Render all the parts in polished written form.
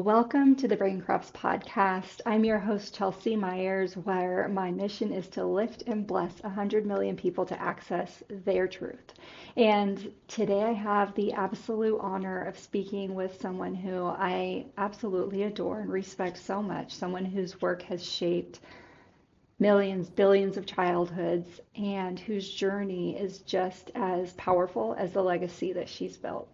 welcome to the Brain Crops podcast. I'm your host, Chelsea Myers, where my mission is to lift and bless 100 million people to access their truth. And today I have the absolute honor of speaking with someone who I absolutely adore and respect so much, someone whose work has shaped millions, billions of childhoods, and whose journey is just as powerful as the legacy that she's built.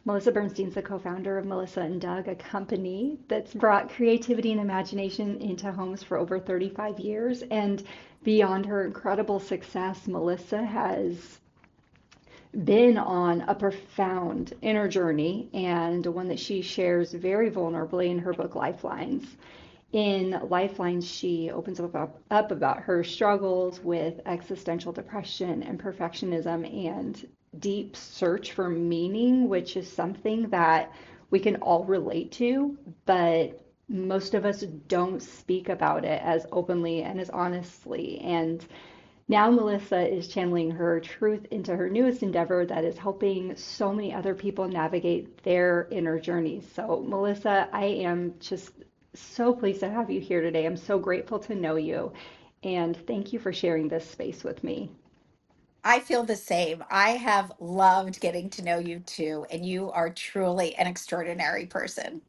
Melissa Bernstein is the co-founder of Melissa and Doug, a company that's brought creativity and imagination into homes for over 35 years. And beyond her incredible success, Melissa has been on a profound inner journey and one that she shares very vulnerably in her book Lifelines. In Lifelines, she opens up about her struggles with existential depression and perfectionism and deep search for meaning, which is something that we can all relate to, but most of us don't speak about it as openly and as honestly. And now Melissa is channeling her truth into her newest endeavor that is helping so many other people navigate their inner journeys. So, Melissa, I am just so pleased to have you here today. I'm so grateful to know you, and thank you for sharing this space with me. I feel the same. I have loved getting to know you too, and you are truly an extraordinary person.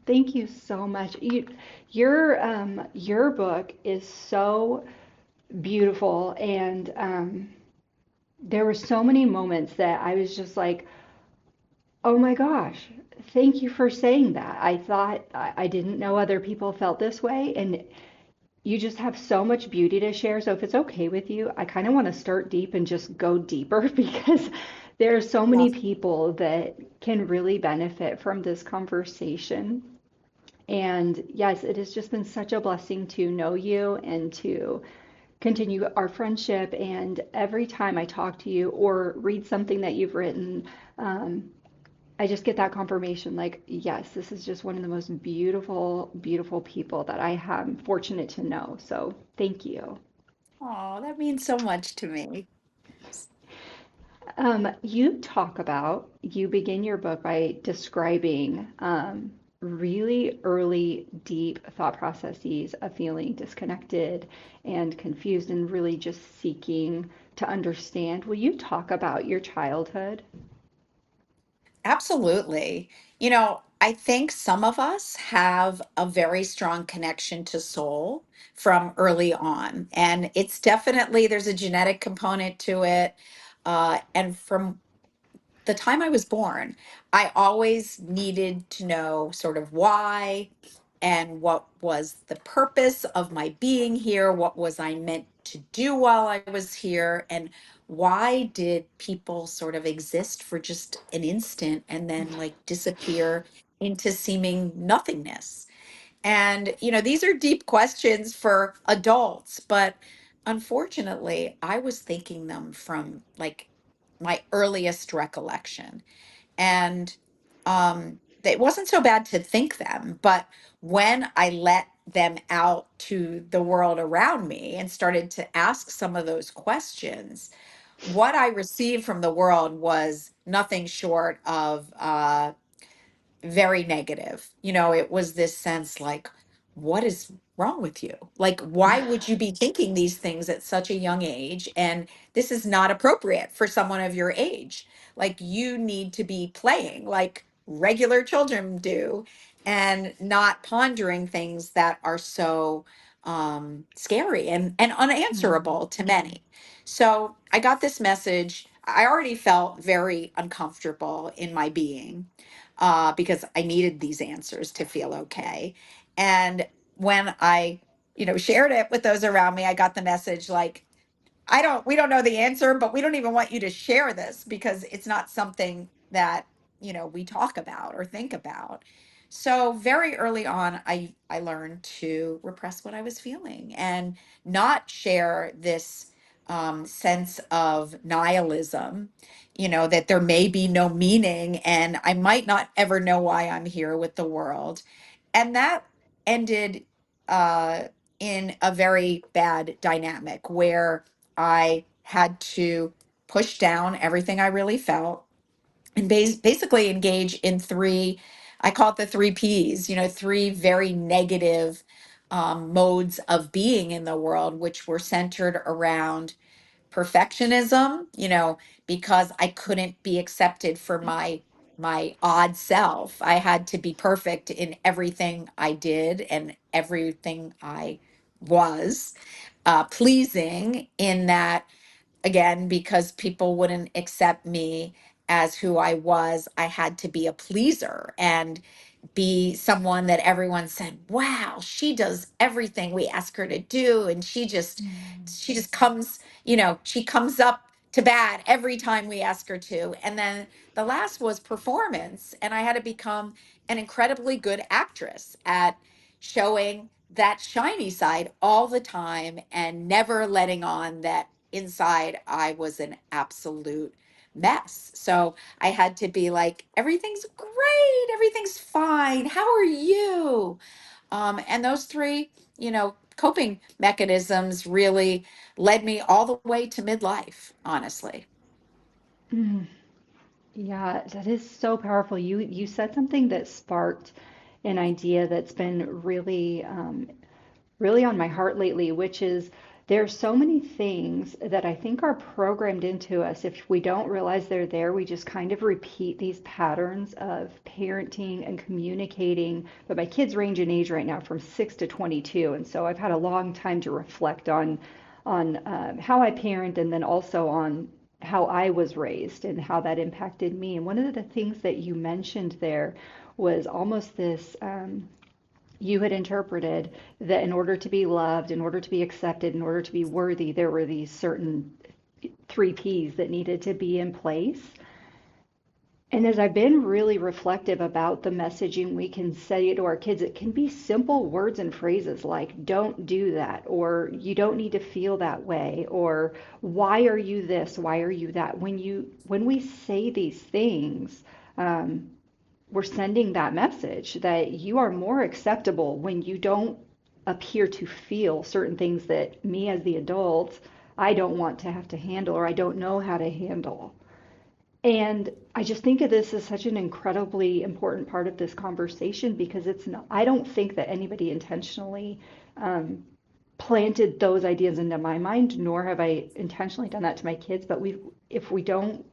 Thank you so much. Your book is so beautiful, and there were so many moments that I was just like, oh my gosh, thank you for saying that. I thought I didn't know other people felt this way, and you just have so much beauty to share. So if it's okay with you, I kind of want to start deep and just go deeper because there are so many Yes. people that can really benefit from this conversation. And yes, it has just been such a blessing to know you and to continue our friendship. And every time I talk to you or read something that you've written, um, I just get that confirmation like, yes, this is just one of the most beautiful, beautiful people that I am fortunate to know. So thank you. Oh, that means so much to me. You begin your book by describing really early, deep thought processes of feeling disconnected and confused and really just seeking to understand. Will you talk about your childhood? Absolutely. I think some of us have a very strong connection to soul from early on. And it's definitely, there's a genetic component to it. And from the time I was born, I always needed to know sort of why and what was the purpose of my being here, what was I meant to do while I was here, and why did people sort of exist for just an instant and then like disappear into seeming nothingness. And, these are deep questions for adults, but unfortunately, I was thinking them from like my earliest recollection. And it wasn't so bad to think them, but when I let them out to the world around me and started to ask some of those questions, what I received from the world was nothing short of very negative. It was this sense like, what is wrong with you? Like, why would you be thinking these things at such a young age? And this is not appropriate for someone of your age. Like, you need to be playing like regular children do and not pondering things that are so scary and Mm, unanswerable to many. So I got this message. I already felt very uncomfortable in my being because I needed these answers to feel okay. And when I, shared it with those around me, I got the message like, we don't know the answer, but we don't even want you to share this because it's not something that, we talk about or think about. So very early on, I learned to repress what I was feeling and not share this sense of nihilism, that there may be no meaning and I might not ever know why I'm here with the world. And that ended uh, in a very bad dynamic where I had to push down everything I really felt and basically engage in three I call it the three P's, three very negative modes of being in the world, which were centered around perfectionism, because I couldn't be accepted for my odd self. I had to be perfect in everything I did and everything I was, pleasing in that, again, because people wouldn't accept me as who I was, I had to be a pleaser and be someone that everyone said, wow, she does everything we ask her to do. And she just comes, she comes up to bat every time we ask her to. And then the last was performance. And I had to become an incredibly good actress at showing that shiny side all the time and never letting on that inside I was an absolute mess. So I had to be like, everything's great, everything's fine. How are you? And those three, coping mechanisms really led me all the way to midlife, honestly. Mm, yeah, that is so powerful. You said something that sparked an idea that's been really on my heart lately, which is there's so many things that I think are programmed into us. If we don't realize they're there, we just kind of repeat these patterns of parenting and communicating. But my kids range in age right now from 6 to 22, and so I've had a long time to reflect on how I parent and then also on how I was raised and how that impacted me. And one of the things that you mentioned there was almost this. You had interpreted that in order to be loved, in order to be accepted, in order to be worthy, there were these certain three P's that needed to be in place. And as I've been really reflective about the messaging we can say to our kids, it can be simple words and phrases like, don't do that, or you don't need to feel that way, or why are you this? Why are you that? When we say these things, um, we're sending that message that you are more acceptable when you don't appear to feel certain things that me as the adult, I don't want to have to handle or I don't know how to handle. And I just think of this as such an incredibly important part of this conversation because it's not, I don't think that anybody intentionally um, planted those ideas into my mind, nor have I intentionally done that to my kids. But if we don't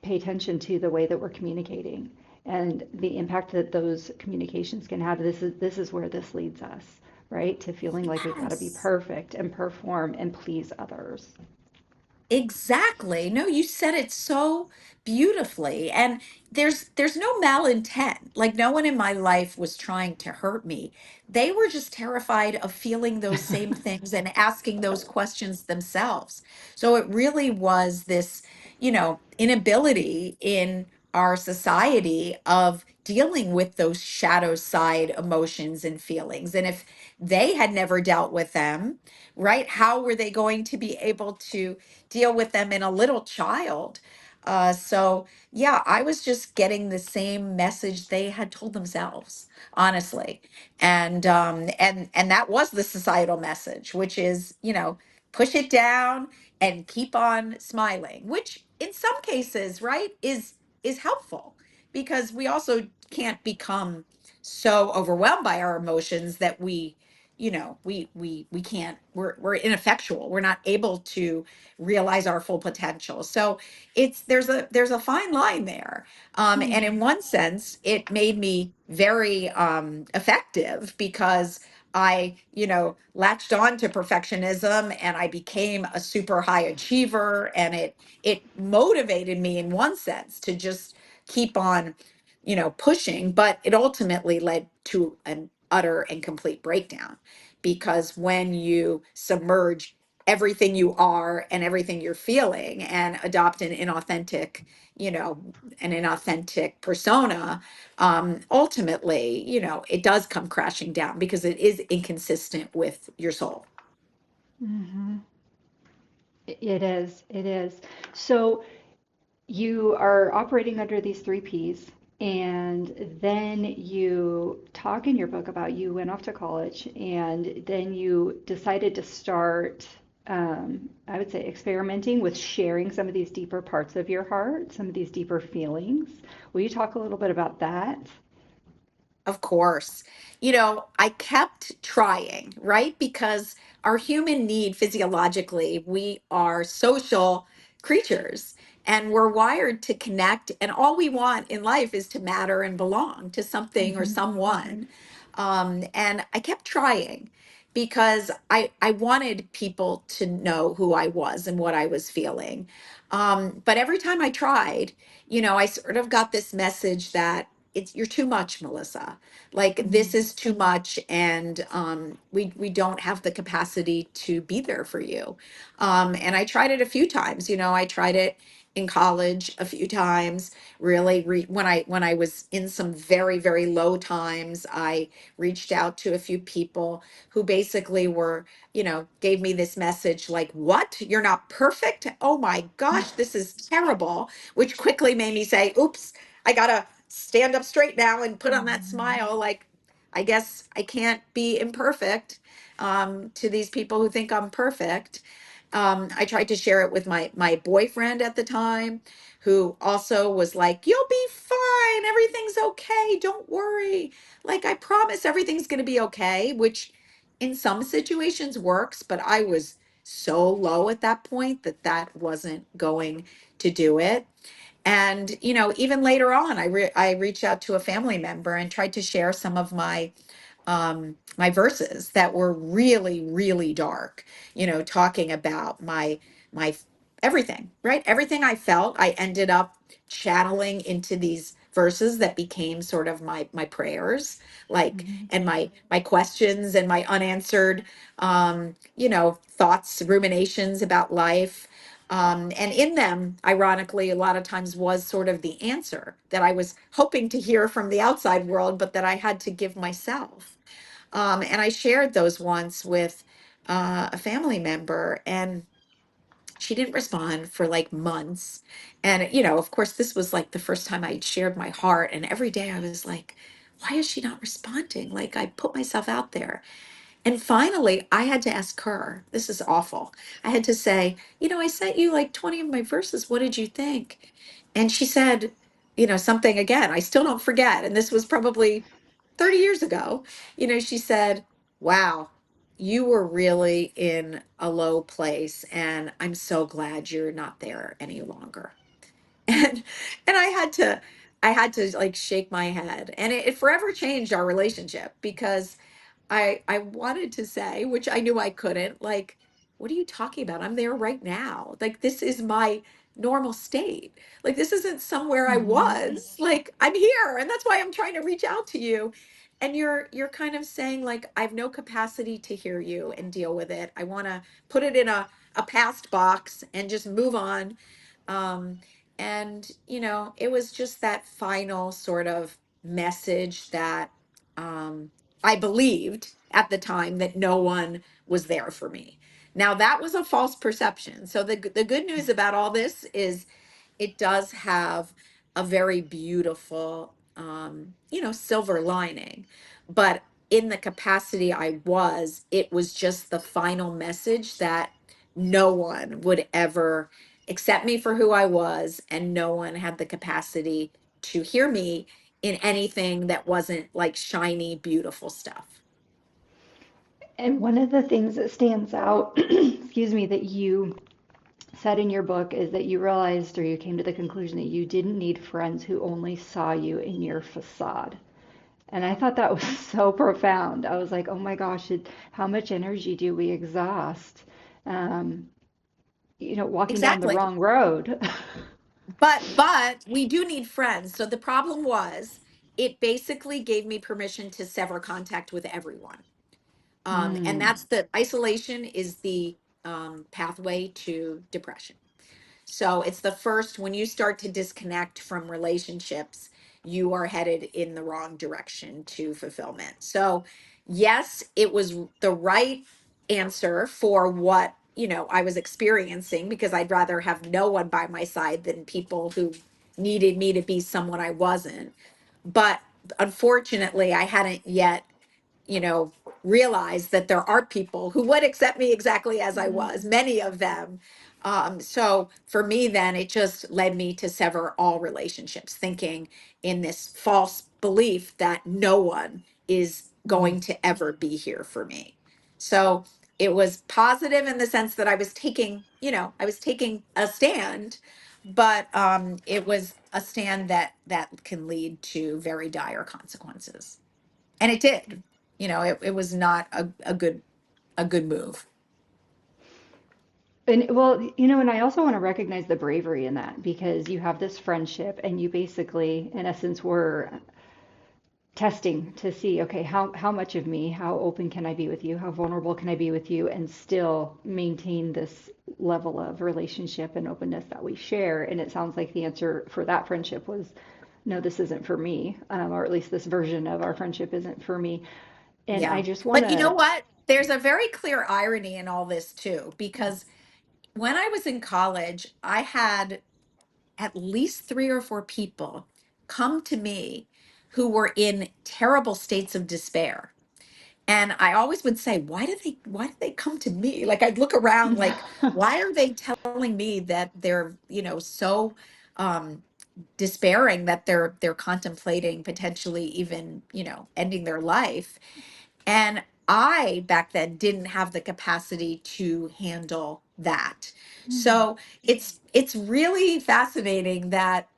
pay attention to the way that we're communicating and the impact that those communications can have. This is where this leads us, right? To feeling like we've got to be Yes. perfect and perform and please others. Exactly. No, you said it so beautifully. And there's no malintent. Like no one in my life was trying to hurt me. They were just terrified of feeling those same things and asking those questions themselves. So it really was this, inability in our society of dealing with those shadow side emotions and feelings. And if they had never dealt with them, right, how were they going to be able to deal with them in a little child? So yeah, I was just getting the same message they had told themselves, honestly. And that was the societal message, which is, push it down and keep on smiling, which in some cases, right, is helpful because we also can't become so overwhelmed by our emotions that we can't, we're ineffectual, we're not able to realize our full potential. So there's a fine line there. And in Hmm. one sense it made me very effective because I, latched on to perfectionism and I became a super high achiever, and it motivated me in one sense to just keep on, pushing, but it ultimately led to an utter and complete breakdown because when you submerge everything you are and everything you're feeling and adopt you know, an inauthentic persona, ultimately, it does come crashing down because it is inconsistent with your soul. Hmm. It is. It is. So you are operating under these three P's, and then you talk in your book about you went off to college, and then you decided to start, I would say, experimenting with sharing some of these deeper parts of your heart, some of these deeper feelings. Will you talk a little bit about that? Of course. I kept trying, right? Because our human need physiologically, we are social creatures and we're wired to connect. And all we want in life is to matter and belong to something or Hmm. someone. And I kept trying because I wanted people to know who I was and what I was feeling. But every time I tried, I sort of got this message that you're too much, Melissa. Like this Hmm. is too much, and we don't have the capacity to be there for you. And I tried it a few times. I tried it in college a few times. Really, when I was in some very very low times, I reached out to a few people who basically were, gave me this message like, "What? You're not perfect? Oh my gosh, this is terrible," which quickly made me say, "Oops, I gotta stand up straight now and put on that smile. Like, I guess I can't be imperfect to these people who think I'm perfect." I tried to share it with my boyfriend at the time, who also was like, "You'll be fine. Everything's okay. Don't worry. Like, I promise everything's going to be okay," which in some situations works, but I was so low at that point that that wasn't going to do it. And, even later on, I reached out to a family member and tried to share some of my verses that were really, really dark, talking about my everything, right? Everything I felt, I ended up channeling into these verses that became sort of my prayers, like, Hmm. and my questions and my unanswered thoughts, ruminations about life. And in them, ironically, a lot of times was sort of the answer that I was hoping to hear from the outside world, but that I had to give myself. And I shared those once with a family member, and she didn't respond for like months. And, of course, this was like the first time I'd shared my heart. And every day I was like, why is she not responding? Like, I put myself out there. And finally, I had to ask her, this is awful. I had to say, I sent you like 20 of my verses. What did you think? And she said, something again, I still don't forget. And this was probably 30 years ago. She said, wow, you were really in a low place. And I'm so glad you're not there any longer. And I had to like shake my head. And it forever changed our relationship because I wanted to say, which I knew I couldn't, like, what are you talking about? I'm there right now. Like, this is my normal state. Like, this isn't somewhere I Hmm. was. Like, I'm here, and that's why I'm trying to reach out to you. And you're kind of saying like, I have no capacity to hear you and deal with it. I want to put it in a past box and just move on. Um, and it was just that final sort of message that I believed at the time that no one was there for me. Now that was a false perception. So the good news about all this is it does have a very beautiful silver lining. But in the capacity I was, it was just the final message that no one would ever accept me for who I was, and no one had the capacity to hear me in anything that wasn't like shiny, beautiful stuff. And one of the things that stands out, excuse me, that you said in your book is that you realized or you came to the conclusion that you didn't need friends who only saw you in your facade. And I thought that was so profound. I was like, oh my gosh, how much energy do we exhaust, um, walking down the Exactly. wrong road? But we do need friends. So the problem was it basically gave me permission to sever contact with everyone. And Mm. that's the isolation is the pathway to depression. So it's the first, when you start to disconnect from relationships, you are headed in the wrong direction to fulfillment. So, yes, it was the right answer for what, I was experiencing, because I'd rather have no one by my side than people who needed me to be someone I wasn't. But unfortunately, I hadn't yet realize that there are people who would accept me exactly as I was, many of them. So for me, then it just led me to sever all relationships, thinking in this false belief that no one is Mm. going to ever be here for me. So it was positive in the sense that I was taking, I was taking a stand, but it was a stand that can lead to very dire consequences. And it did. It was not a good move. And well, and I also want to recognize the bravery in that because you have this friendship and you basically, in essence, were testing to see, okay, how much of me, how open can I be with you, how vulnerable can I be with you, and still maintain this level of relationship and openness that we share. And it sounds like the answer for that friendship was, no, this isn't for me, or at least this version of our friendship isn't for me. And I Yeah. just want But you know to, what? There's a very clear irony in all this too, because when I was in college, I had at least 3 or 4 people come to me who were in terrible states of despair. And I always would say, why do they come to me? Like I'd look around like, why are they telling me that they're, so um despairing that they're contemplating potentially even, ending their life. And I back then didn't have the capacity to handle that. So it's really fascinating that,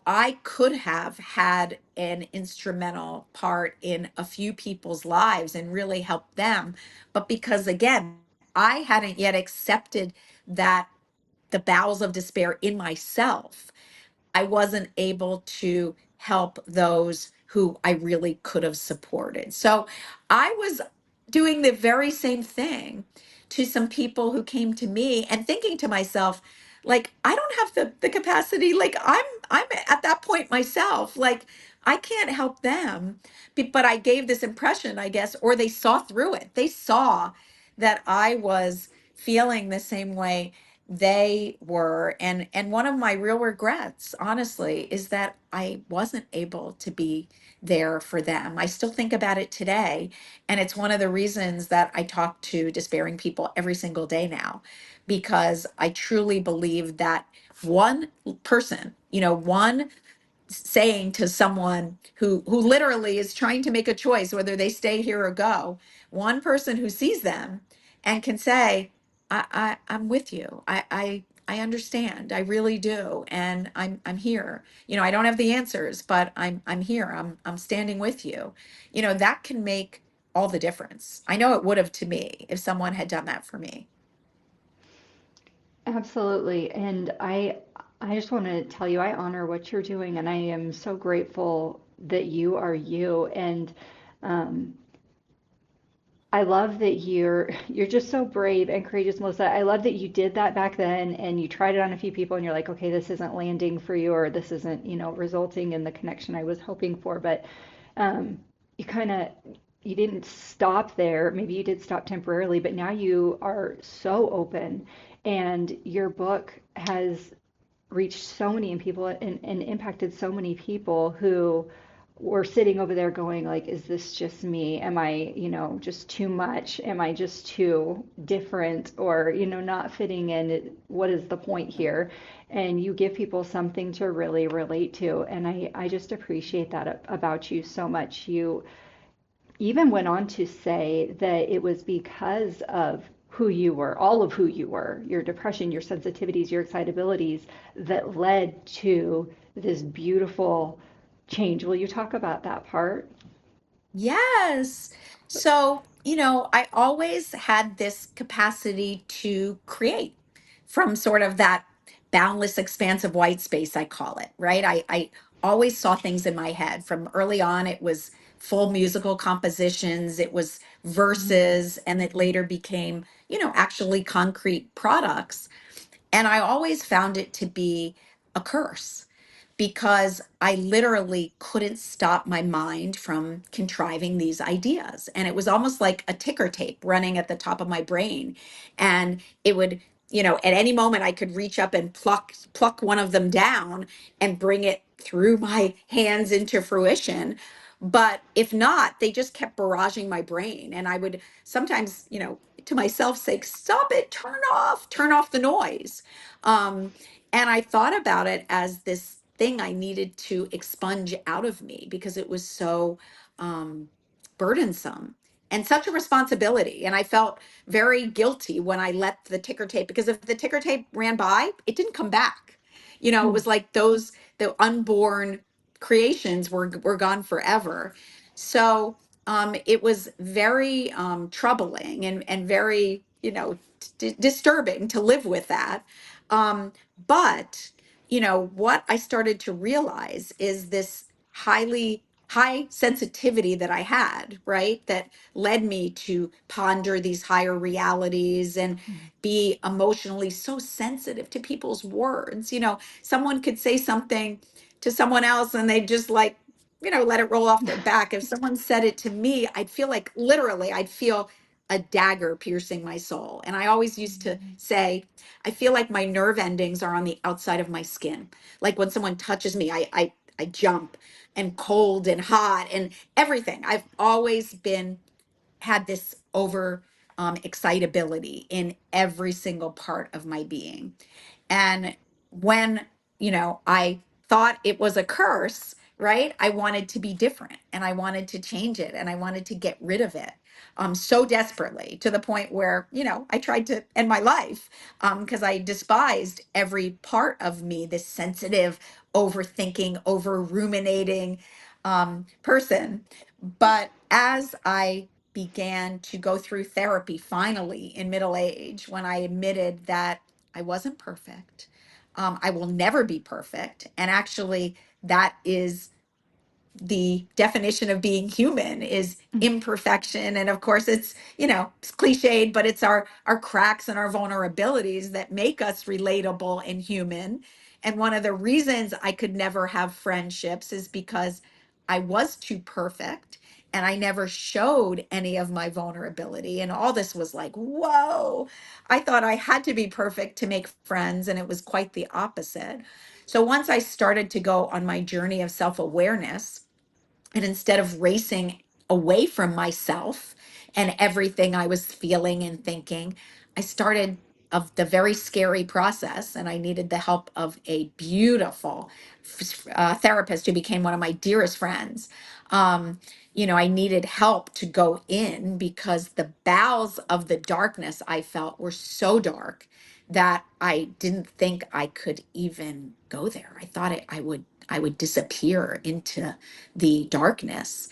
I could have had an instrumental part in a few people's lives and really helped them. But because again, I hadn't yet accepted that the bowels of despair in myself, I wasn't able to help those who I really could have supported. So I was doing the very same thing to some people who came to me and thinking to myself, like, I don't have the capacity. Like I'm at that point myself. Like I can't help them. But I gave this impression, I guess, or they saw through it. They saw that I was feeling the same way they were. And one of my real regrets honestly is that I wasn't able to be there for them. I still think about it today, and it's one of the reasons that I talk to despairing people every single day now, because I truly believe that one person, one saying to someone who literally is trying to make a choice whether they stay here or go, one person who sees them and can say, I'm with you. I understand. I really do. And I'm here. I don't have the answers, but I'm here. I'm standing with you. That can make all the difference. I know it would have to me if someone had done that for me. absolutely. And I just want to tell you, I honor what you're doing, and I am so grateful that you are you. And um, I love that you're just so brave and courageous, Melissa. I love that you did that back then and you tried it on a few people and you're like, okay, this isn't landing for you, or this isn't, resulting in the connection I was hoping for. But um, you kind of you didn't stop there. Maybe you did stop temporarily, but now you are so open, and your book has reached so many people and impacted so many people who were sitting over there going like, is this just me? Am I, just too much? Am I just too different, or, not fitting in? What is the point here? And you give people something to really relate to. And I just appreciate that about you so much. You even went on to say that it was because of who you were, all of who you were, your depression, your sensitivities, your excitabilities, that led to this beautiful change. Will you talk about that part? Yes. So, I always had this capacity to create from sort of that boundless expanse of white space, I call it, right? I always saw things in my head. From early on, it was full musical compositions, it was verses, and it later became, actually concrete products. And I always found it to be a curse because I literally couldn't stop my mind from contriving these ideas. And it was almost like a ticker tape running at the top of my brain. And it would, at any moment I could reach up and pluck one of them down and bring it through my hands into fruition. But if not, they just kept barraging my brain. And I would sometimes, to myself say, stop it, turn off the noise. And I thought about it as this thing I needed to expunge out of me because it was so um, burdensome and such a responsibility. And I felt very guilty when I let the ticker tape, because if the ticker tape ran by, it didn't come back. It Mm. was like the unborn creations were gone forever. So it was very troubling and very, disturbing to live with that. But what I started to realize is this high sensitivity that I had, right? That led me to ponder these higher realities and Mm. be emotionally so sensitive to people's words. Someone could say something to someone else and they just like, let it roll off their back. If someone said it to me, I'd feel like literally, I'd feel a dagger piercing my soul. And I always used to say, I feel like my nerve endings are on the outside of my skin. Like when someone touches me, I jump, and cold and hot and everything. I've always been had this over excitability in every single part of my being. And when, I thought it was a curse, right? I wanted to be different and I wanted to change it and I wanted to get rid of it so desperately, to the point where, I tried to end my life because I despised every part of me, this sensitive, overthinking, over ruminating person. But as I began to go through therapy finally in middle age, when I admitted that I wasn't perfect. I will never be perfect. And actually, that is the definition of being human, is Mm. imperfection. And of course it's cliched, but it's our cracks and our vulnerabilities that make us relatable and human. And one of the reasons I could never have friendships is because I was too perfect and I never showed any of my vulnerability. And all this was like, whoa, I thought I had to be perfect to make friends, and it was quite the opposite. So once I started to go on my journey of self-awareness, and instead of racing away from myself and everything I was feeling and thinking, I started of the very scary process, and I needed the help of a beautiful therapist who became one of my dearest friends. I needed help to go in because the bowels of the darkness I felt were so dark that I didn't think I could even go there. I thought I would disappear into the darkness.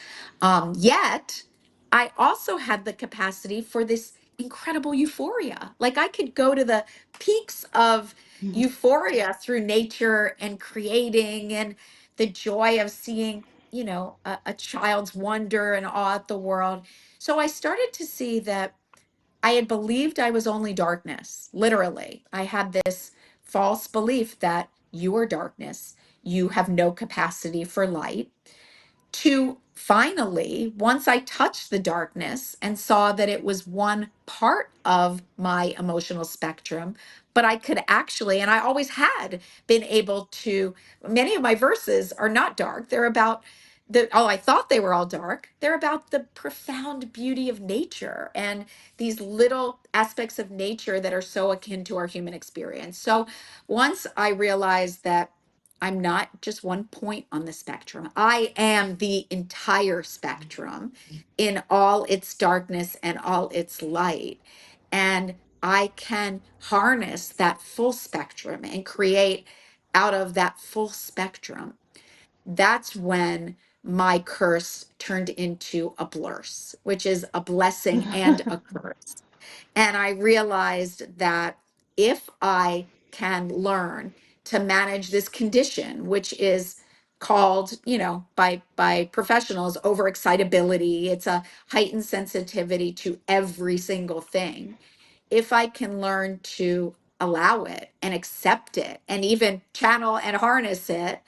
Yet, I also had the capacity for this incredible euphoria. Like I could go to the peaks of Mm. euphoria through nature and creating, and the joy of seeing, a child's wonder and awe at the world. So I started to see that I had believed I was only darkness. Literally, I had this false belief that you are darkness, you have no capacity for light, to finally, once I touched the darkness and saw that it was one part of my emotional spectrum, but I could actually, and I always had been able to, many of my verses are not dark. They're about I thought they were all dark. They're about the profound beauty of nature and these little aspects of nature that are so akin to our human experience. So once I realized that I'm not just one point on the spectrum. I am the entire spectrum in all its darkness and all its light. And I can harness that full spectrum and create out of that full spectrum. That's when my curse turned into a blurse, which is a blessing and a curse. And I realized that if I can learn to manage this condition, which is called, by professionals, overexcitability, it's a heightened sensitivity to every single thing. If I can learn to allow it and accept it and even channel and harness it,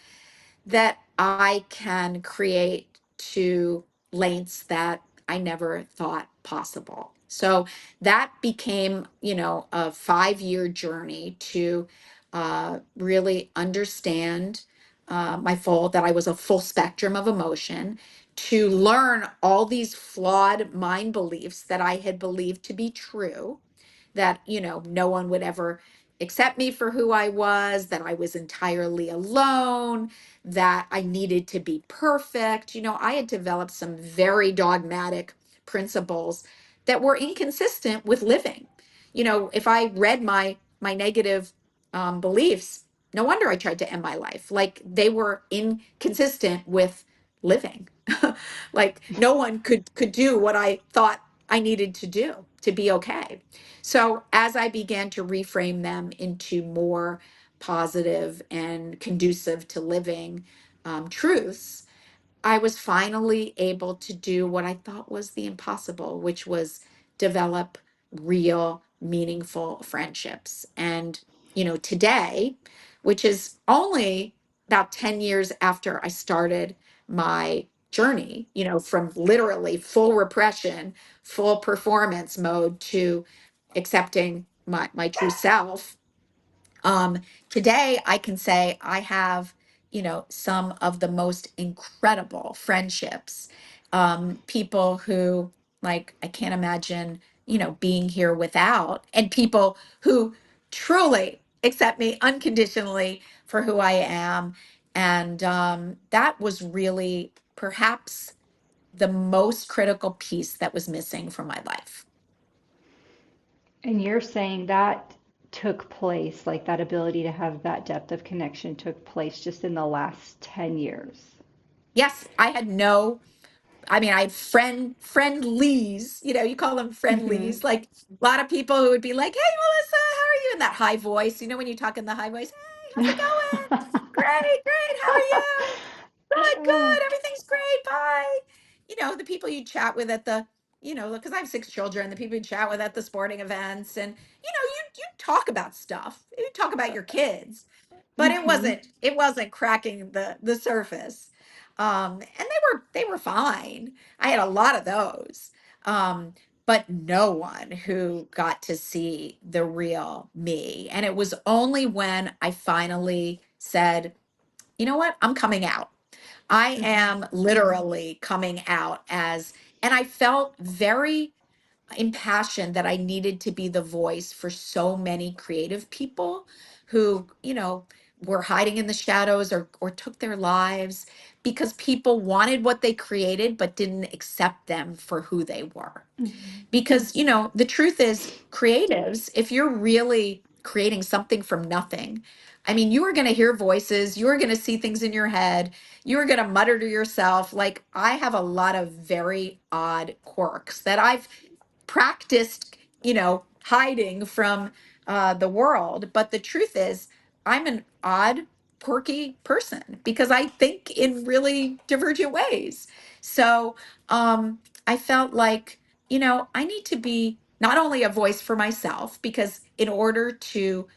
that I can create to lengths that I never thought possible. So that became, a 5-year journey to really understand that I was a full spectrum of emotion, to learn all these flawed mind beliefs that I had believed to be true, that no one would ever accept me for who I was, that I was entirely alone, that I needed to be perfect. I had developed some very dogmatic principles that were inconsistent with living. If I read my negative beliefs, no wonder I tried to end my life. Like they were inconsistent with living. Like no one could do what I thought I needed to do to be okay. So as I began to reframe them into more positive and conducive to living truths, I was finally able to do what I thought was the impossible, which was develop real, meaningful friendships. And, today, which is only about 10 years after I started my journey, from literally full repression, full performance mode to accepting my true self. Today, I can say I have, some of the most incredible friendships. People who, like, I can't imagine, being here without, and people who truly accept me unconditionally for who I am. And that was really perhaps the most critical piece that was missing from my life. And you're saying that took place, like that ability to have that depth of connection took place just in the last 10 years. Yes, I had no I mean, I had friendlies, you call them Hmm. friendlies, like a lot of people who would be like, "Hey, Melissa, how are you?" In that high voice, when you talk in the high voice, "Hey, how's it going? Great, great. How are you? Good, good. Everything's great. Bye." The people you chat with at the, because I have six children, the people you chat with at the sporting events, and you talk about stuff. You talk about your kids, but it Hmm. wasn't cracking the surface. And they were fine. I had a lot of those. Um, but no one who got to see the real me. And it was only when I finally said, "You know what? I'm coming out. I Hmm. am literally coming out as," and I felt very impassioned that I needed to be the voice for so many creative people who, were hiding in the shadows or took their lives because people wanted what they created but didn't accept them for who they were. Hmm. Because, the truth is, creatives, if you're really creating something from nothing, I mean, you are going to hear voices, you are going to see things in your head, you are going to mutter to yourself. Like, I have a lot of very odd quirks that I've practiced, hiding from the world. But the truth is, I'm an odd, quirky person because I think in really divergent ways. So I felt like, I need to be not only a voice for myself, because in order to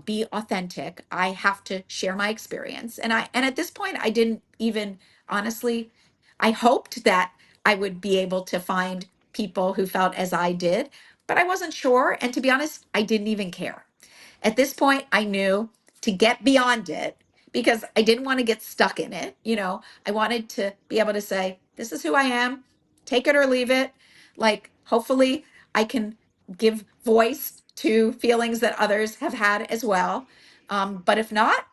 be authentic, I have to share my experience. And at this point, I didn't even honestly, I hoped that I would be able to find people who felt as I did, but I wasn't sure. And to be honest, I didn't even care. At this point, I knew to get beyond it because I didn't want to get stuck in it. I wanted to be able to say, "This is who I am, take it or leave it." Like, hopefully, I can give voice to feelings that others have had as well. But if not,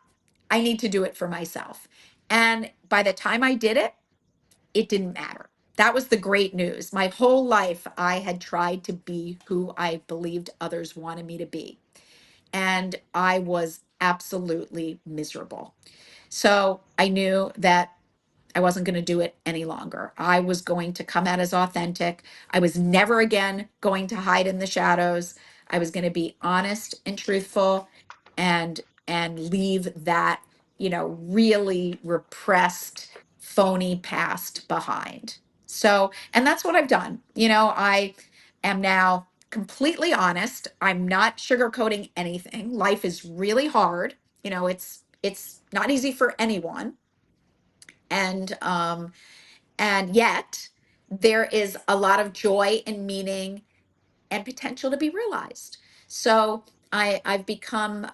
I need to do it for myself. And by the time I did it, it didn't matter. That was the great news. My whole life, I had tried to be who I believed others wanted me to be. And I was absolutely miserable. So I knew that I wasn't going to do it any longer. I was going to come out as authentic. I was never again going to hide in the shadows. I was going to be honest and truthful and leave that, really repressed, phony past behind. So, and that's what I've done. I am now completely honest. I'm not sugarcoating anything. Life is really hard. It's not easy for anyone, and yet there is a lot of joy and meaning and potential to be realized. So I've become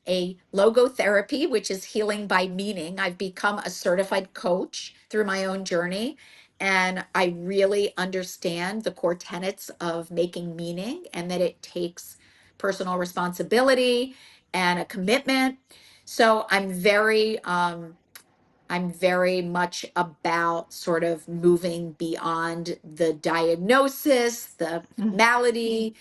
a logotherapy, which is healing by meaning. I've become a certified coach through my own journey. And I really understand the core tenets of making meaning, and that it takes personal responsibility and a commitment. So I'm very much about sort of moving beyond the diagnosis, the Mm. malady,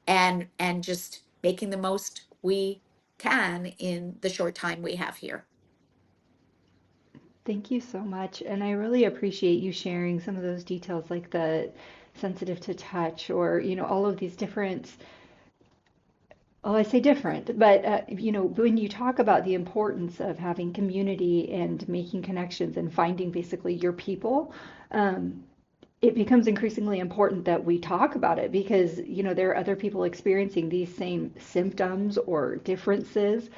and just making the most we can in the short time we have here. Thank you so much. And I really appreciate you sharing some of those details, like the sensitive to touch, or, all of these different, well, I say different, but, when you talk about the importance of having community and making connections and finding basically your people, um, it becomes increasingly important that we talk about it because, there are other people experiencing these same symptoms or differences,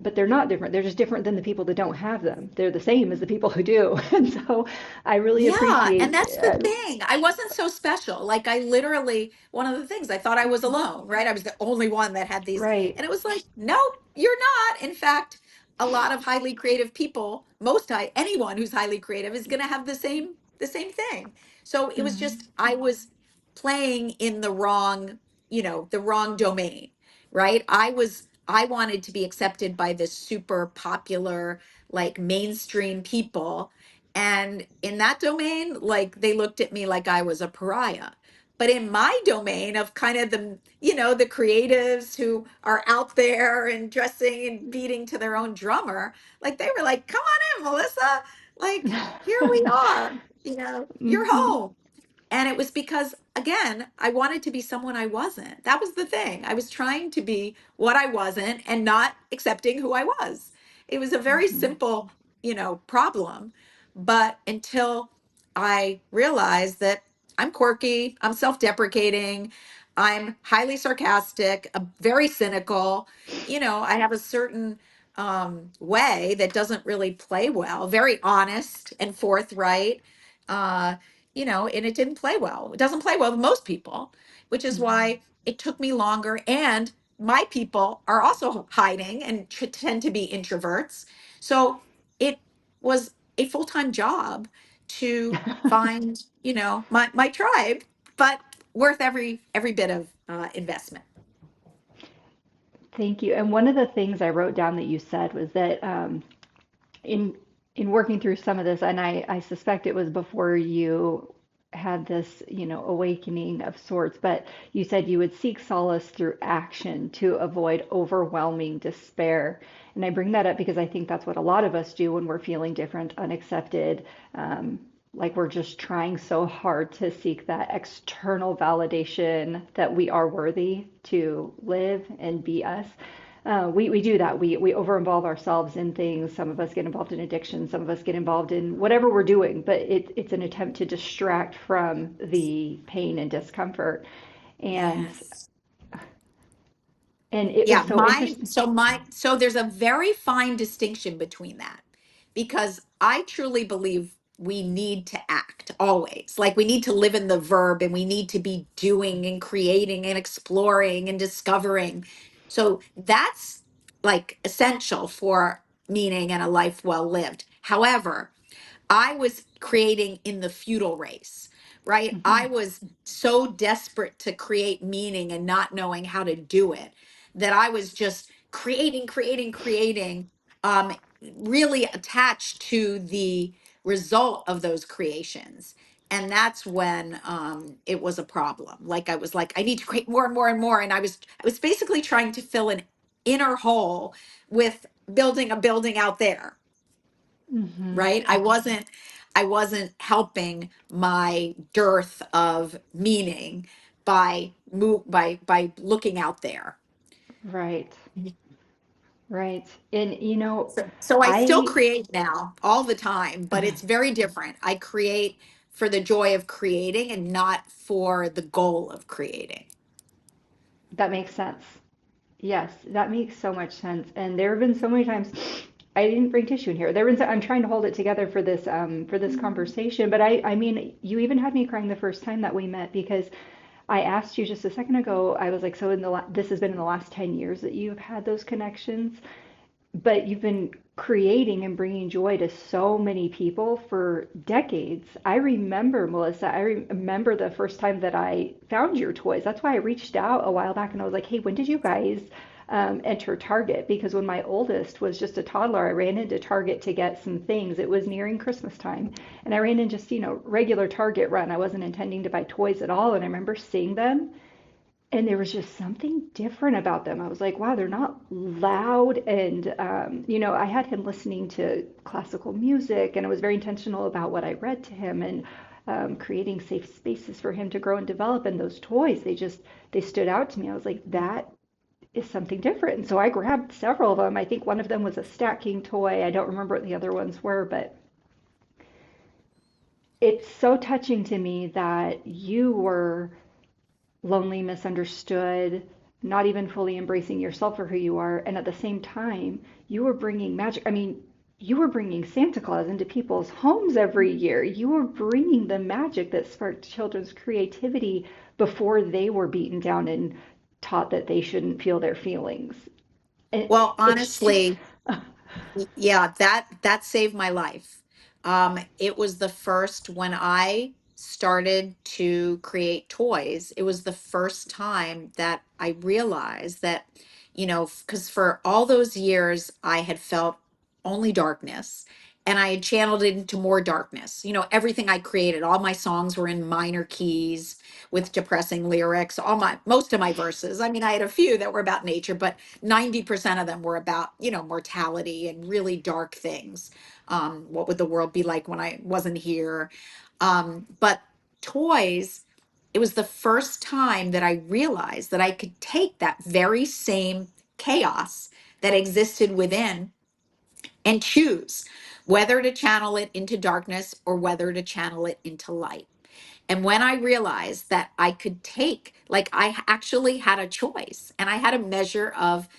but they're not different. They're just different than the people that don't have them. They're the same as the people who do. And so I really Yeah, and appreciate, that's the thing. I wasn't so special. Like I literally, one of the things I thought I was alone, right? I was the only one that had these, right. and it was like, nope, you're not. In fact, a lot of highly creative people, anyone who's highly creative is going to have the same thing. So it was Mhm. just I was playing in the wrong domain, right? I wanted to be accepted by the super popular like mainstream people, and in that domain, like they looked at me like I was a pariah. But in my domain of kind of the creatives who are out there and dressing and beating to their own drummer, like they were like, come on in, Melissa. Like, here we are, you're Mhm. home. And it was because, again, I wanted to be someone I wasn't. That was the thing. I was trying to be what I wasn't and not accepting who I was. It was a very Mhm. simple, problem. But until I realized that I'm quirky, I'm self deprecating, I'm highly sarcastic, very cynical, I have a certain way that doesn't really play well, very honest and forthright. And it didn't play well. It doesn't play well with most people, which is Mhm. why it took me longer. And my people are also hiding and tend to be introverts. So it was a full-time job to find, my tribe, but worth every bit of investment. Thank you. And one of the things I wrote down that you said was that, in in working through some of this, and I suspect it was before you had this, awakening of sorts, but you said you would seek solace through action to avoid overwhelming despair. And I bring that up because I think that's what a lot of us do when we're feeling different, unaccepted, like we're just trying so hard to seek that external validation that we are worthy to live and be us. We do that. We over involve ourselves in things. Some of us get involved in addiction. Some of us get involved in whatever we're doing, but it's an attempt to distract from the pain and discomfort. And Yes. and it was Yeah, so interesting. so there's a very fine distinction between that because I truly believe we need to act always. Like we need to live in the verb and we need to be doing and creating and exploring and discovering. So that's like essential for meaning and a life well lived. However, I was creating in the feudal race, right? I Mhm. was so desperate to create meaning and not knowing how to do it that I was just creating, creating, creating, um, really attached to the result of those creations. And that's when it was a problem. Like I was like, I need to create more and more and more. And I was basically trying to fill an inner hole with building a building out there, Mhm. right? I wasn't helping my dearth of meaning by looking out there. Right. Right. And So I still I create now all the time, but it's very different. I create for the joy of creating and not for the goal of creating. that makes sense. Yes, that makes so much sense. And there have been so many times I didn't bring tissue in here. There have been I'm trying to hold it together for this Mhm. conversation, but I mean, you even had me crying the first time that we met because I asked you just a second ago. I was like, so this has been in the last 10 years that you've had those connections, but you've been creating and bringing joy to so many people for decades. I remember, Melissa, I remember the first time that I found your toys. That's why I reached out a while back and I was like, hey, when did you guys enter Target? Because when my oldest was just a toddler, I ran into Target to get some things. It was nearing Christmas time. And I ran in just, regular Target run. I wasn't intending to buy toys at all. And I remember seeing them and there was just something different about them. I was like, wow, they're not loud. And, I had him listening to classical music, and I was very intentional about what I read to him and creating safe spaces for him to grow and develop. And those toys, they stood out to me. I was like, that is something different. And so I grabbed several of them. I think one of them was a stacking toy. I don't remember what the other ones were, but it's so touching to me that you were lonely, misunderstood, not even fully embracing yourself for who you are. And at the same time, you were bringing magic. I mean, you were bringing Santa Claus into people's homes every year. You were bringing the magic that sparked children's creativity before they were beaten down and taught that they shouldn't feel their feelings. And Well, it's just, honestly, yeah, that saved my life. It was the first when I started to create toys, it was the first time that I realized that, because for all those years I had felt only darkness and I had channeled it into more darkness. Everything I created, all my songs were in minor keys with depressing lyrics, most of my verses. I mean, I had a few that were about nature, but 90% of them were about, mortality and really dark things. What would the world be like when I wasn't here? But toys, it was the first time that I realized that I could take that very same chaos that existed within and choose whether to channel it into darkness or whether to channel it into light. And when I realized that I could take, like I actually had a choice and I had a measure of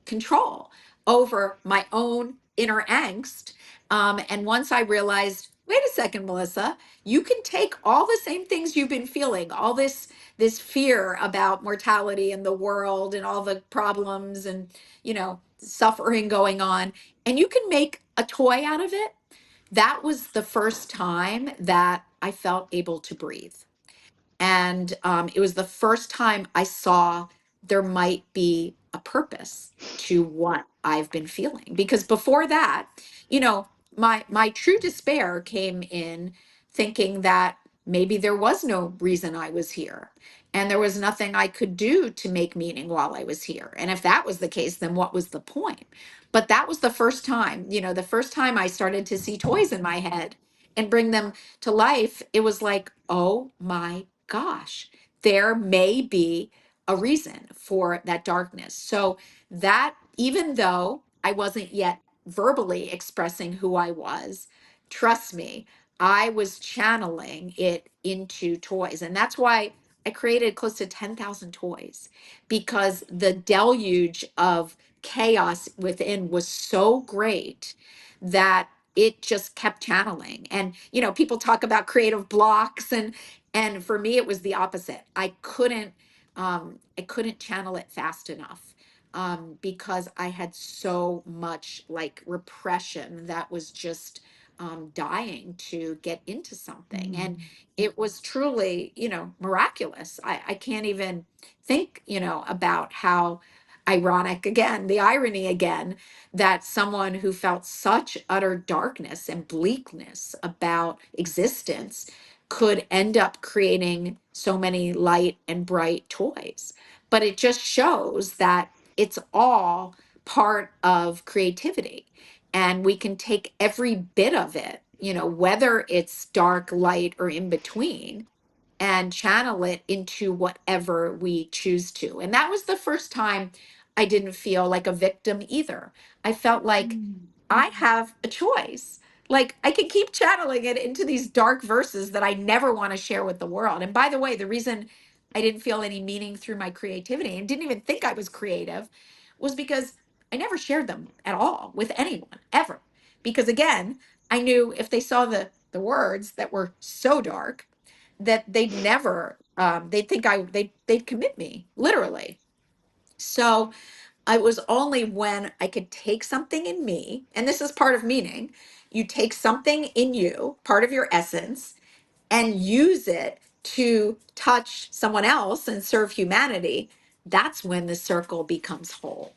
control over my own inner angst. And once I realized, wait a second, Melissa, you can take all the same things you've been feeling, all this fear about mortality and the world and all the problems and suffering going on, and you can make a toy out of it. That was the first time that I felt able to breathe. And it was the first time I saw there might be a purpose to what I've been feeling. Because before that, my true despair came in thinking that maybe there was no reason I was here. And there was nothing I could do to make meaning while I was here. And if that was the case, then what was the point? But that was the first time, the first time I started to see toys in my head and bring them to life. It was like, oh my gosh, there may be a reason for that darkness. So that even though I wasn't yet verbally expressing who I was, trust me, I was channeling it into toys. And that's why I created close to 10,000 toys, because the deluge of chaos within was so great that it just kept channeling. And people talk about creative blocks, and for me it was the opposite. I couldn't channel it fast enough, because I had so much like repression that was just dying to get into something. And mm, it was truly, miraculous. I can't even think, about how ironic, again, the irony again, that someone who felt such utter darkness and bleakness about existence could end up creating so many light and bright toys. But it just shows that it's all part of creativity. And we can take every bit of it, whether it's dark, light, or in between, and channel it into whatever we choose to. And that was the first time I didn't feel like a victim either. I felt like mm, I have a choice. Like I can keep channeling it into these dark verses that I never want to share with the world. And by the way, the reason I didn't feel any meaning through my creativity and didn't even think I was creative was because I never shared them at all with anyone ever. Because again, I knew if they saw the words that were so dark, that they'd never they'd think they'd commit me, literally. So it was only when I could take something in me, and this is part of meaning. You take something in you, part of your essence, and use it to touch someone else and serve humanity. That's when the circle becomes whole.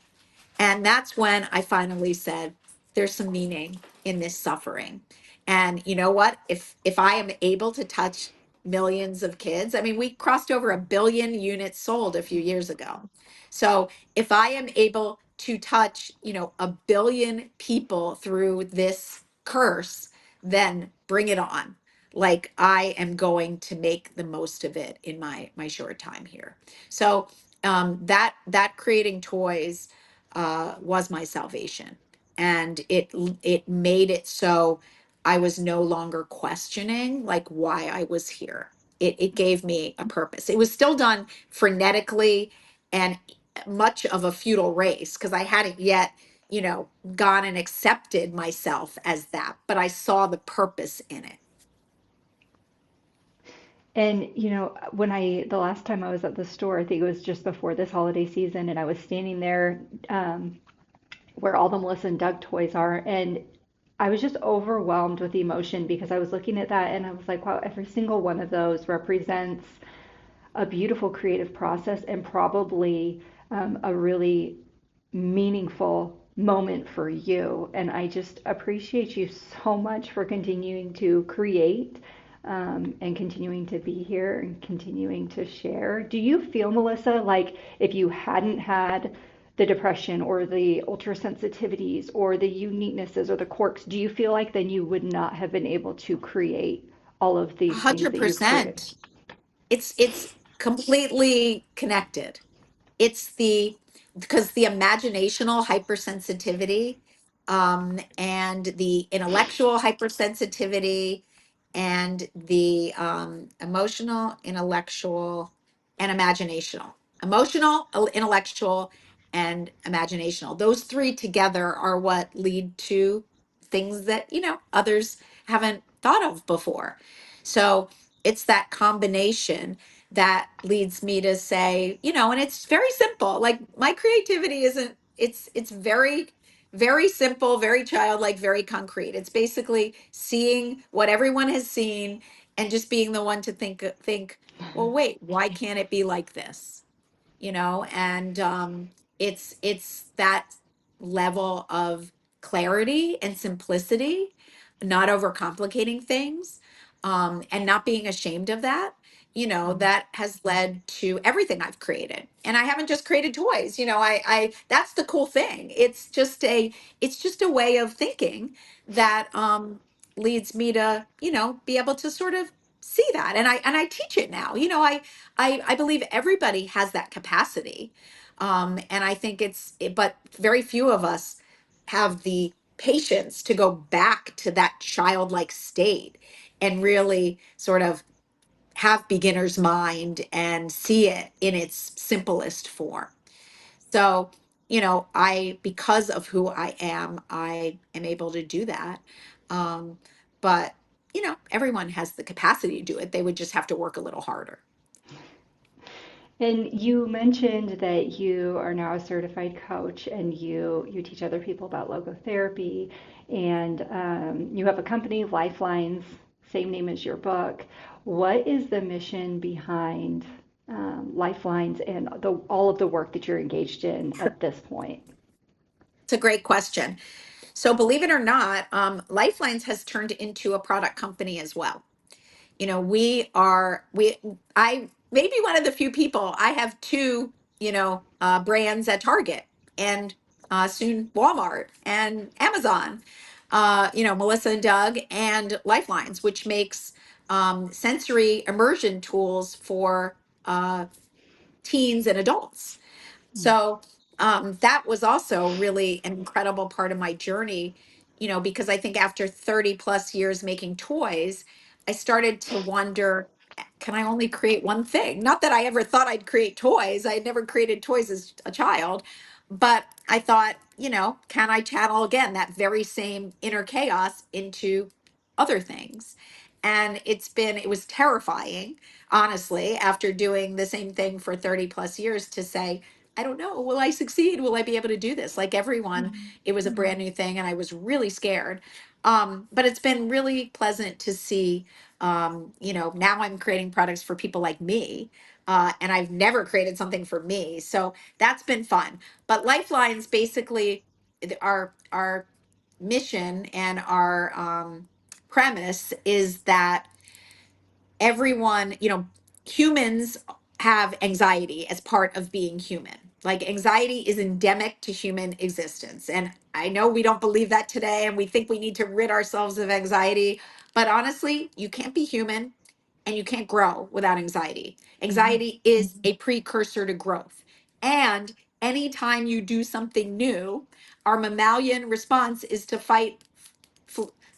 And that's when I finally said, there's some meaning in this suffering. And you know what? If I am able to touch millions of kids, I mean, we crossed over 1 billion units sold a few years ago. So if I am able to touch, 1 billion people through this curse, then bring it on. Like I am going to make the most of it in my short time here. So that creating toys was my salvation, and it made it so I was no longer questioning like why I was here. It gave me a purpose. It was still done frenetically and much of a futile race because I hadn't yet, gone and accepted myself as that, but I saw the purpose in it. And the last time I was at the store, I think it was just before this holiday season, and I was standing there where all the Melissa and Doug toys are, and I was just overwhelmed with emotion because I was looking at that and I was like, wow, every single one of those represents a beautiful creative process and probably a really meaningful moment for you. And I just appreciate you so much for continuing to create and continuing to be here and continuing to share. Do you feel, Melissa, like if you hadn't had the depression or the ultra sensitivities or the uniquenesses or the quirks, do you feel like then you would not have been able to create all of these things that you've created? 100%. It's completely connected. It's because the imaginational hypersensitivity, and the intellectual hypersensitivity, and the emotional, intellectual, and imaginational. Emotional, intellectual, and imaginational. Those three together are what lead to things that, others haven't thought of before. So it's that combination that leads me to say, and it's very simple. Like my creativity isn't, it's very, very simple, very childlike, very concrete. It's basically seeing what everyone has seen and just being the one to think, well, wait, why can't it be like this? And it's that level of clarity and simplicity, not overcomplicating things, and not being ashamed of that, that has led to everything I've created. And I haven't just created toys. I that's the cool thing. It's just a way of thinking that leads me to, be able to sort of see that. And I teach it now. I believe everybody has that capacity. And I think but very few of us have the patience to go back to that childlike state and really sort of have beginner's mind and see it in its simplest form. So, because of who I am able to do that. Um, but, everyone has the capacity to do it. They would just have to work a little harder. And you mentioned that you are now a certified coach and you teach other people about logotherapy, and you have a company, Lifelines, same name as your book. What is the mission behind Lifelines and all of the work that you're engaged in at this point? It's a great question. So, believe it or not, Lifelines has turned into a product company as well. I may be one of the few people. I have two, brands at Target and soon Walmart and Amazon. Melissa and Doug and Lifelines, which makes sensory immersion tools for teens and adults. So that was also really an incredible part of my journey, because I think after 30 plus years making toys, I started to wonder, can I only create one thing? Not that I ever thought I'd create toys. I had never created toys as a child, but I thought, can I channel again that very same inner chaos into other things? And it was terrifying, honestly, after doing the same thing for 30 plus years to say, I don't know. Will I succeed? Will I be able to do this? Like everyone, Mhm. it was a brand new thing and I was really scared. But it's been really pleasant to see, now I'm creating products for people like me. And I've never created something for me. So that's been fun. But Lifelines basically, our mission and our premise is that everyone, humans have anxiety as part of being human. Like anxiety is endemic to human existence. And I know we don't believe that today and we think we need to rid ourselves of anxiety. But honestly, you can't be human and you can't grow without anxiety. Mhm. Anxiety is a precursor to growth. And anytime you do something new, our mammalian response is to fight,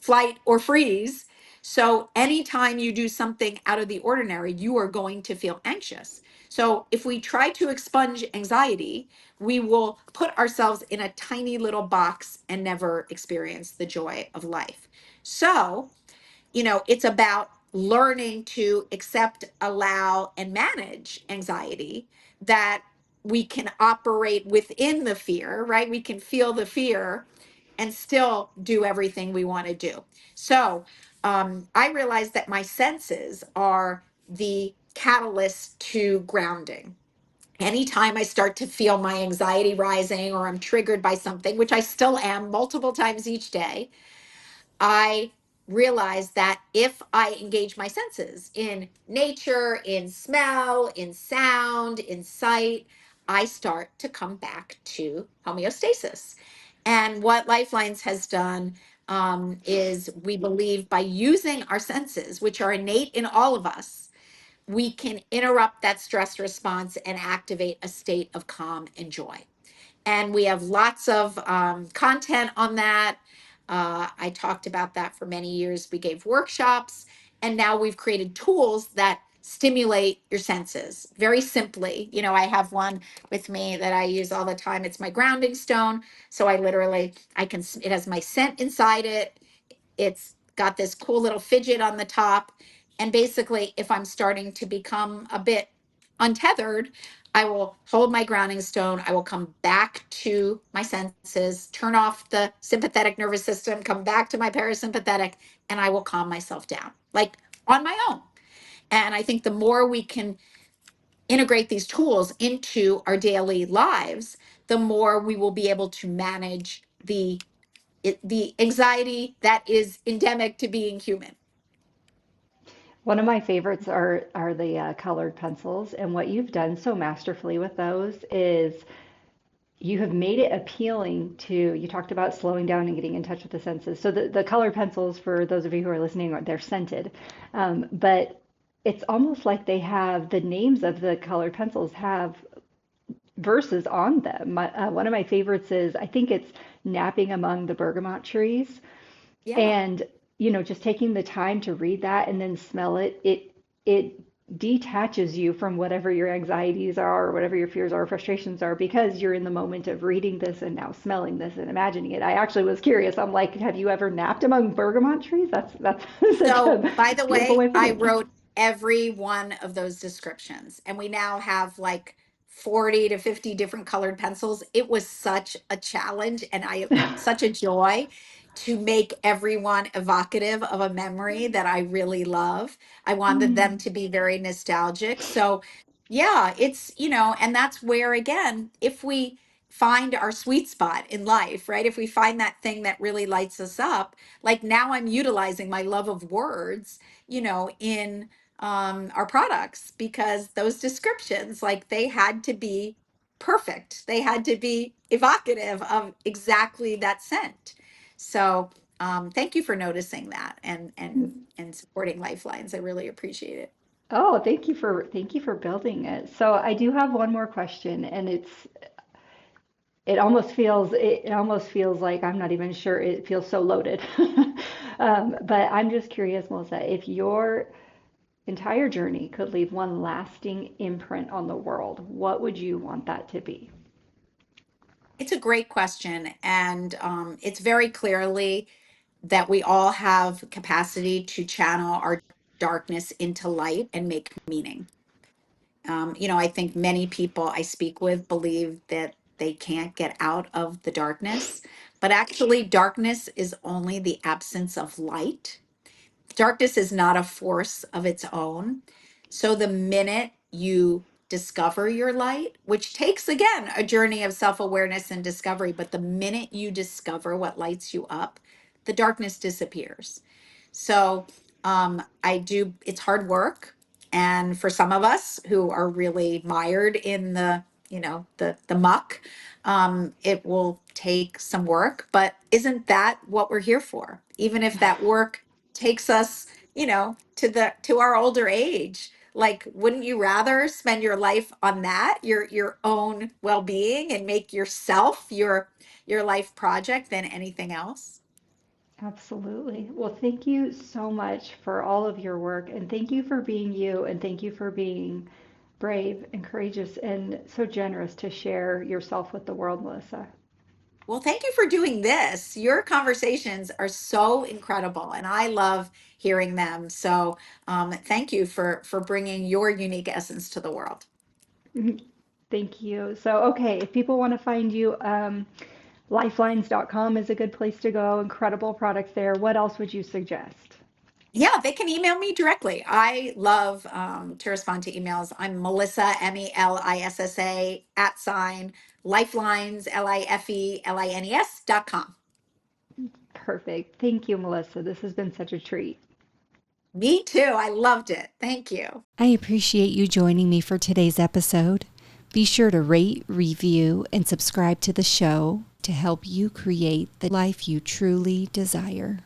flight, or freeze. So anytime you do something out of the ordinary, you are going to feel anxious. So if we try to expunge anxiety, we will put ourselves in a tiny little box and never experience the joy of life. So it's about learning to accept, allow, and manage anxiety, that we can operate within the fear, right? We can feel the fear and still do everything we want to do. So I realize that my senses are the catalyst to grounding. Anytime I start to feel my anxiety rising or I'm triggered by something, which I still am multiple times each day, I realized that if I engage my senses in nature, in smell, in sound, in sight, I start to come back to homeostasis. And what Lifelines has done is we believe by using our senses, which are innate in all of us, we can interrupt that stress response and activate a state of calm and joy. And we have lots of content on that. I talked about that for many years. We gave workshops, and now we've created tools that stimulate your senses very simply. I have one with me that I use all the time. It's my grounding stone. So it has my scent inside it. It's got this cool little fidget on the top. And basically, if I'm starting to become a bit untethered, I will hold my grounding stone. I will come back to my senses, turn off the sympathetic nervous system, come back to my parasympathetic, and I will calm myself down, like on my own. And I think the more we can integrate these tools into our daily lives, the more we will be able to manage the anxiety that is endemic to being human. One of my favorites are the colored pencils, and what you've done so masterfully with those is you have made it appealing to, you talked about slowing down and getting in touch with the senses. So the colored pencils, for those of you who are listening, they're scented, but it's almost like they have the names of the colored pencils have verses on them. One of my favorites is, I think it's napping among the bergamot trees. Yeah. And, just taking the time to read that and then smell it, it detaches you from whatever your anxieties are or whatever your fears are or frustrations are, because you're in the moment of reading this and now smelling this and imagining it. I actually was curious. I'm like, have you ever napped among bergamot trees? That's such So, a by the beautiful way, way of I putting it. wrote every one of those descriptions, and we now have like 40 to 50 different colored pencils. It was such a challenge and such a joy to make everyone evocative of a memory that I really love. I wanted them Mm. to be very nostalgic. So, yeah, and that's where, again, if we find our sweet spot in life, right? If we find that thing that really lights us up, like now I'm utilizing my love of words, in our products, because those descriptions, like, they had to be perfect. They had to be evocative of exactly that scent. So thank you for noticing that and supporting Lifelines. I really appreciate it. Oh, thank you for building it. So I do have one more question, and it almost feels like I'm not even sure, it feels so loaded. But I'm just curious, Melissa, if your entire journey could leave one lasting imprint on the world, what would you want that to be? It's a great question. And it's very clearly that we all have capacity to channel our darkness into light and make meaning. I think many people I speak with believe that they can't get out of the darkness, but actually, darkness is only the absence of light. Darkness is not a force of its own. So the minute you discover your light, which takes again a journey of self awareness and discovery, but the minute you discover what lights you up, the darkness disappears. So it's hard work. And for some of us who are really mired in the muck, it will take some work. But isn't that what we're here for? Even if that work takes us, to our older age. Like, wouldn't you rather spend your life on that, your own well-being, and make yourself your life project than anything else? Absolutely. Well, thank you so much for all of your work, and thank you for being you, and thank you for being brave and courageous and so generous to share yourself with the world, Melissa. Well, thank you for doing this. Your conversations are so incredible, and I love hearing them. So, thank you for bringing your unique essence to the world. Thank you. So, okay, if people want to find you, lifelines.com is a good place to go. Incredible products there. What else would you suggest? Yeah, they can email me directly. I love to respond to emails. I'm Melissa, Melissa, @Lifelines, Lifelines.com. Perfect. Thank you, Melissa. This has been such a treat. Me too. I loved it. Thank you. I appreciate you joining me for today's episode. Be sure to rate, review, and subscribe to the show to help you create the life you truly desire.